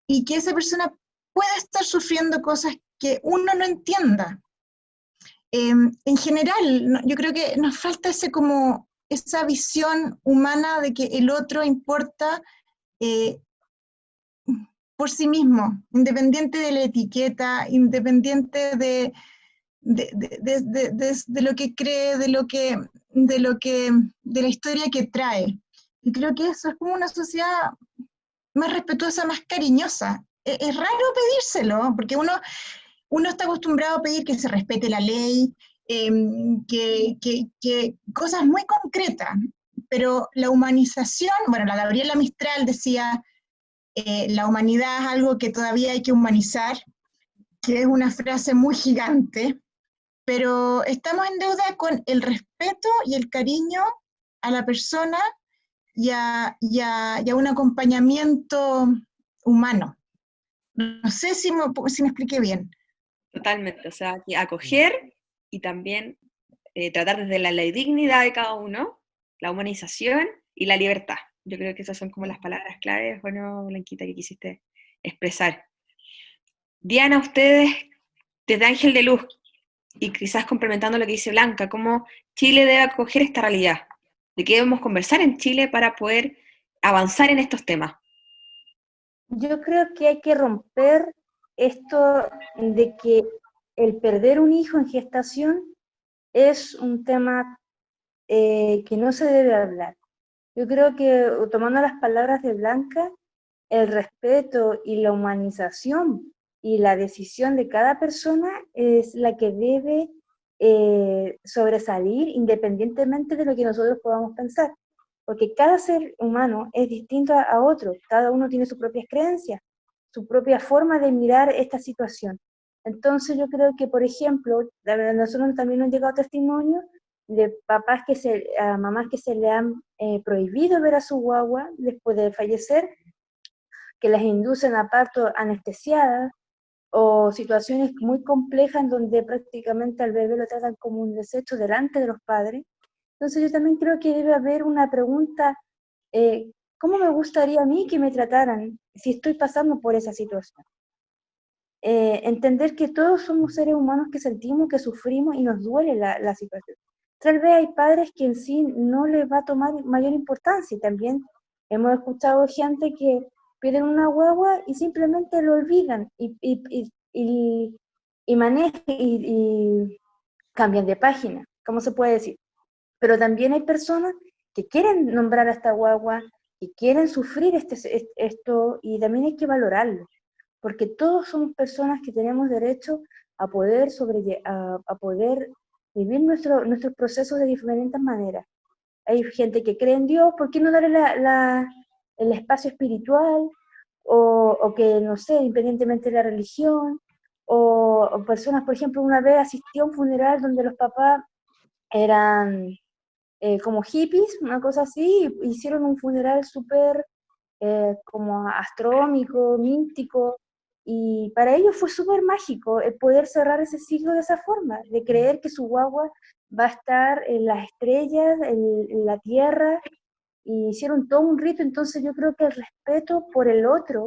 y que esa persona pueda estar sufriendo cosas que uno no entienda. En general, yo creo que nos falta esa visión humana de que el otro importa eh, por sí mismo, independiente de la etiqueta, independiente de lo que cree, de la historia que trae. Y creo que eso es como una sociedad más respetuosa, más cariñosa. Es raro pedírselo, porque uno está acostumbrado a pedir que se respete la ley, que cosas muy concretas, pero la humanización, bueno, la Gabriela Mistral decía, la humanidad es algo que todavía hay que humanizar, que es una frase muy gigante, pero estamos en deuda con el respeto y el cariño a la persona y a un acompañamiento humano. No sé si me expliqué bien. Totalmente, o sea, que acoger y también tratar desde la dignidad de cada uno, la humanización y la libertad. Yo creo que esas son como las palabras claves, bueno, Blanquita, que quisiste expresar. Diana, ustedes, desde Ángel de Luz, y quizás complementando lo que dice Blanca, cómo Chile debe acoger esta realidad, de qué debemos conversar en Chile para poder avanzar en estos temas. Yo creo que hay que romper esto de que el perder un hijo en gestación es un tema que no se debe hablar. Yo creo que, tomando las palabras de Blanca, el respeto y la humanización y la decisión de cada persona es la que debe sobresalir independientemente de lo que nosotros podamos pensar. Porque cada ser humano es distinto a otro, cada uno tiene sus propias creencias, su propia forma de mirar esta situación. Entonces yo creo que, por ejemplo, a nosotros también nos han llegado testimonios de papás a mamás que se le han prohibido ver a su guagua después de fallecer, que las inducen a parto anestesiadas, o situaciones muy complejas en donde prácticamente al bebé lo tratan como un desecho delante de los padres. Entonces yo también creo que debe haber una pregunta, ¿cómo me gustaría a mí que me trataran si estoy pasando por esa situación? Entender que todos somos seres humanos que sentimos, que sufrimos y nos duele la situación. Tal vez hay padres que en sí no les va a tomar mayor importancia, y también hemos escuchado gente que piden una guagua y simplemente lo olvidan y manejan y cambian de página, ¿cómo se puede decir? Pero también hay personas que quieren nombrar a esta guagua, que quieren sufrir esto, y también hay que valorarlo, porque todos somos personas que tenemos derecho a poder, a poder vivir nuestros procesos de diferentes maneras. Hay gente que cree en Dios, ¿por qué no darle el espacio espiritual? O que, no sé, independientemente de la religión, o personas, por ejemplo, una vez asistí a un funeral donde los papás eran como hippies, una cosa así, hicieron un funeral súper como astronómico, místico, y para ellos fue súper mágico el poder cerrar ese ciclo de esa forma, de creer que su guagua va a estar en las estrellas, en la tierra, y hicieron todo un rito. Entonces yo creo que el respeto por el otro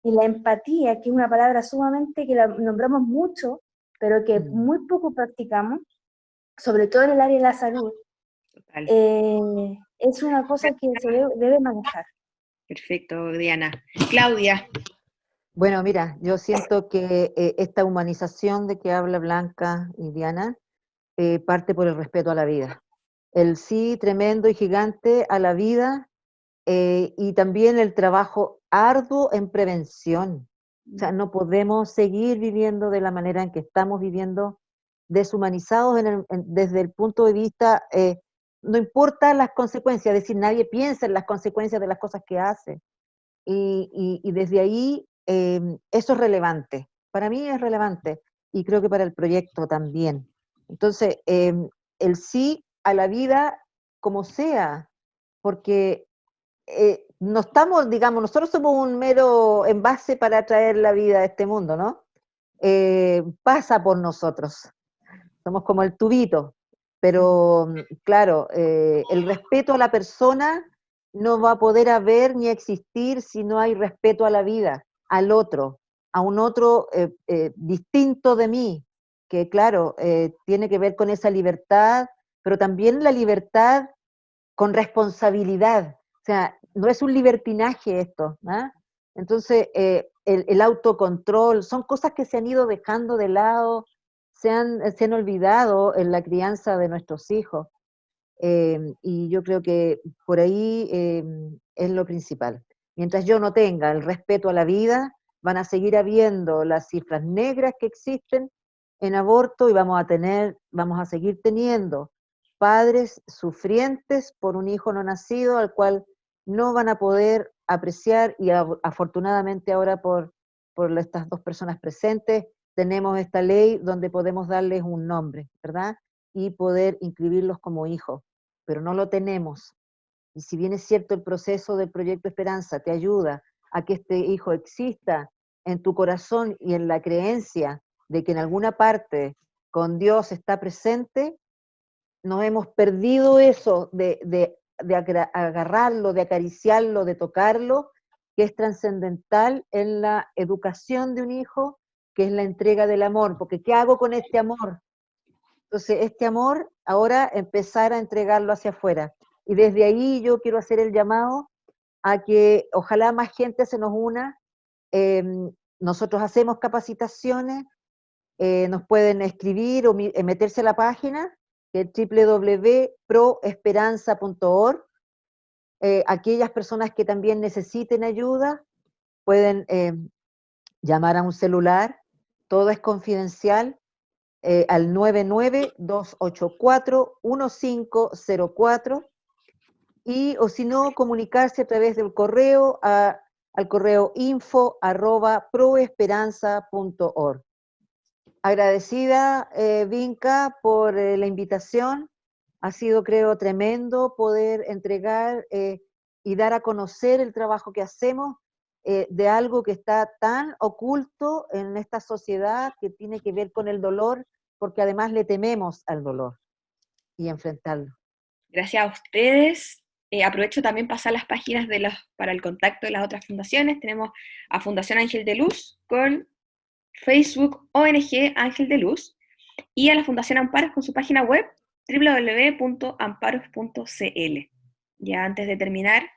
y la empatía, que es una palabra sumamente que la nombramos mucho, pero que muy poco practicamos, sobre todo en el área de la salud, es una cosa que se debe manejar. Perfecto, Diana. Claudia. Bueno, mira, yo siento que esta humanización de que habla Blanca y Diana parte por el respeto a la vida. El sí tremendo y gigante a la vida y también el trabajo arduo en prevención. O sea, no podemos seguir viviendo de la manera en que estamos viviendo, deshumanizados desde el punto de vista, no importa las consecuencias, es decir, nadie piensa en las consecuencias de las cosas que hace. Y desde ahí eso es relevante. Para mí es relevante y creo que para el proyecto también. Entonces, el sí a la vida como sea, porque no estamos, digamos, nosotros somos un mero envase para traer la vida a este mundo, ¿no? Pasa por nosotros, somos como el tubito, pero claro, el respeto a la persona no va a poder haber ni existir si no hay respeto a la vida, al otro, a un otro distinto de mí, que claro, tiene que ver con esa libertad, pero también la libertad con responsabilidad. O sea, no es un libertinaje esto, ¿no? Entonces, el autocontrol, son cosas que se han ido dejando de lado, se han olvidado en la crianza de nuestros hijos. Y yo creo que por ahí es lo principal. Mientras yo no tenga el respeto a la vida, van a seguir habiendo las cifras negras que existen en aborto, y vamos a seguir teniendo padres sufrientes por un hijo no nacido al cual no van a poder apreciar, y afortunadamente ahora por estas dos personas presentes tenemos esta ley donde podemos darles un nombre, ¿verdad? Y poder inscribirlos como hijos, pero no lo tenemos. Y si bien es cierto, el proceso del Proyecto Esperanza te ayuda a que este hijo exista en tu corazón y en la creencia de que en alguna parte con Dios está presente, nos hemos perdido eso de agarrarlo, de acariciarlo, de tocarlo, que es trascendental en la educación de un hijo, que es la entrega del amor. Porque ¿qué hago con este amor? Entonces, este amor, ahora empezar a entregarlo hacia afuera. Y desde ahí yo quiero hacer el llamado a que ojalá más gente se nos una. Nosotros hacemos capacitaciones, nos pueden escribir o meterse a la página, que es www.proesperanza.org. Aquellas personas que también necesiten ayuda pueden llamar a un celular, todo es confidencial, al 992841504, o si no, comunicarse a través del correo al correo info@proesperanza.org. Agradecida, Vinca, por la invitación. Ha sido, creo, tremendo poder entregar y dar a conocer el trabajo que hacemos de algo que está tan oculto en esta sociedad, que tiene que ver con el dolor, porque además le tememos al dolor y enfrentarlo. Gracias a ustedes. Aprovecho también pasar las páginas para el contacto de las otras fundaciones. Tenemos a Fundación Ángel de Luz con Facebook ONG Ángel de Luz, y a la Fundación Amparos con su página web www.amparos.cl. Ya antes de terminar,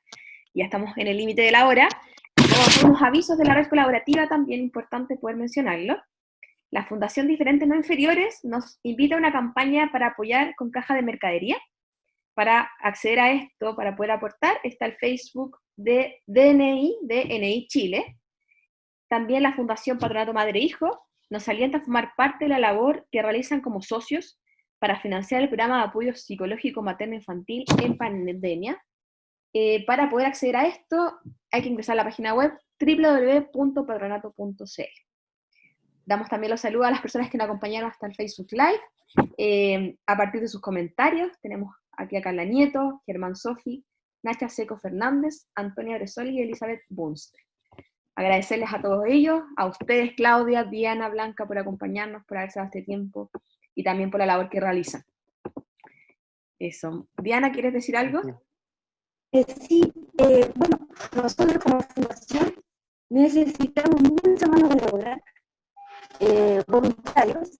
ya estamos en el límite de la hora, vamos a hacer unos avisos de la red colaborativa, también importante poder mencionarlo. La Fundación Diferentes No Inferiores nos invita a una campaña para apoyar con caja de mercadería. Para acceder a esto, para poder aportar, está el Facebook de DNI Chile. También la Fundación Patronato Madre Hijo nos alienta a formar parte de la labor que realizan como socios para financiar el programa de apoyo psicológico materno-infantil en pandemia. Para poder acceder a esto hay que ingresar a la página web www.patronato.cl. Damos también los saludos a las personas que nos acompañaron hasta el Facebook Live. A partir de sus comentarios, tenemos aquí a Carla Nieto, Germán Sofi, Nacha Seco Fernández, Antonia Bresoli y Elizabeth Bunster. Agradecerles a todos ellos, a ustedes, Claudia, Diana, Blanca, por acompañarnos, por haberse dado este tiempo, y también por la labor que realizan. Eso. Diana, ¿quieres decir algo? Sí, bueno, nosotros como fundación necesitamos mucha mano de obra, voluntarios.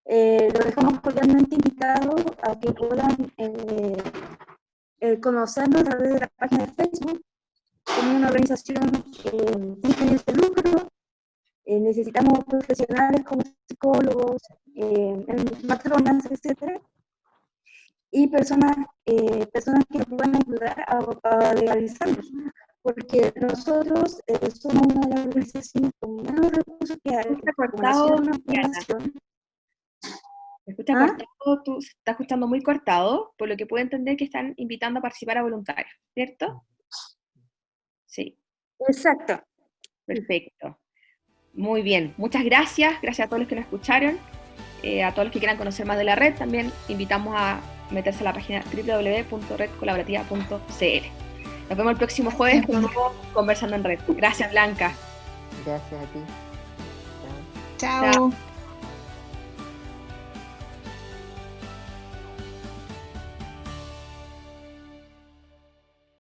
Los dejamos cordialmente invitados a que puedan conocernos a través de la página de Facebook. Como una organización sin fines de lucro, necesitamos profesionales como psicólogos, matronas, etc. Y personas que nos puedan ayudar a legalizarnos, porque nosotros somos una de las organizaciones con menos recursos que hay. Está cortado, tú estás escuchando muy cortado, por lo que puedo entender que están invitando a participar a voluntarios, ¿cierto? Sí. Exacto. Perfecto. Muy bien. Muchas gracias. Gracias a todos los que nos escucharon. A todos los que quieran conocer más de la red, también invitamos a meterse a la página www.redcolaborativa.cl. Nos vemos el próximo jueves con un nuevo Conversando en Red. Gracias, Blanca. Gracias a ti. Chao.